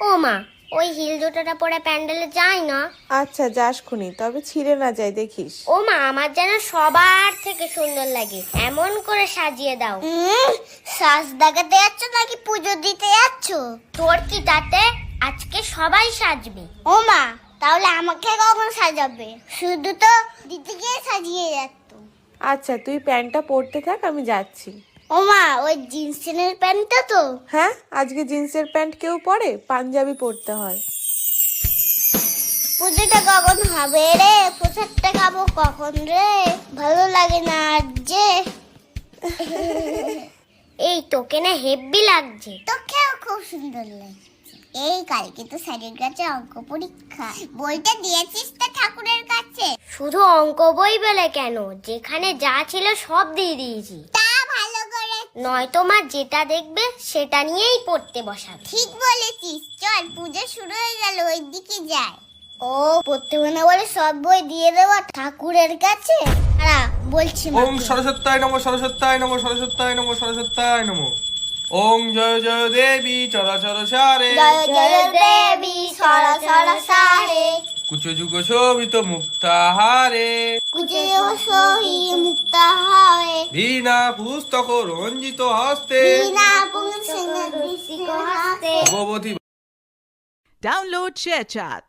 ও মা, ওই হিল জুতোটা পরে প্যান্ডেলে যায় না? আচ্ছা যাস খুনি, তবে ছিঁড়ে না যায় দেখিস। ও মা, আমার যেন সবার থেকে সুন্দর লাগে, এমন করে সাজিয়ে দাও। সাজ দেখাতে যাচ্ছ নাকি পুজো দিতে যাচ্ছ? তোর কি তাতে, আজকে সবাই সাজবে। ও মা, তাহলে আমাকে কখন সাজাবে? শুধু তো দিদিকে সাজিয়ে যাচ্ছ। আচ্ছা তুই প্যান্টটা পরতে থাক, আমি যাচ্ছি। ও মা, ওই জিন্সের প্যান্টটা তো? হ্যাঁ, আজকে জিন্সের প্যান্ট কেউ পরে, পাঞ্জাবি পরতে হয়। পুজোটা কখন হবে রে? প্রসাদটা খাবো কখন রে? ভালো লাগে না আর যে। এই তোকে না হেব্বি লাগছে। তোকেও খুব সুন্দর লাগছে। এই কালকে তো স্যারের কাছে অঙ্ক পরীক্ষা, বইটা দিয়েছিস তো ঠাকুরের কাছে? শুধু অঙ্ক বই বলে কেন, যেখানে যা ছিল সব দিয়ে দিয়েছি। তা ভালো করে, নয়তো মা যেটা দেখবে সেটা নিয়েই পড়তে বসাবে। ঠিক বলেছিস, চল পুজো শুরু হয়ে গেল, ওই দিকে যাই। ও পড়তে না বলে সব বই দিয়ে দেওয়া ঠাকুরের কাছে? বলছি ওম সরস্বত্যায় নমঃ সরস্বত্যায় নমঃ সরস্বত্যায় নমঃ সরস্বত্যায় নমঃ। ওম জয় জয় দেবী চরাচর সারে, জয় জয় দেবী সরসর সারে, কুচ যুগ শোভিত মুক্তাহারে, কুচে সহি মুক্তাহারে, বীণা পুস্তক রঞ্জিত হস্তে, বিনা পুংসিং হস্তে। ভগবতী। Download ShareChat.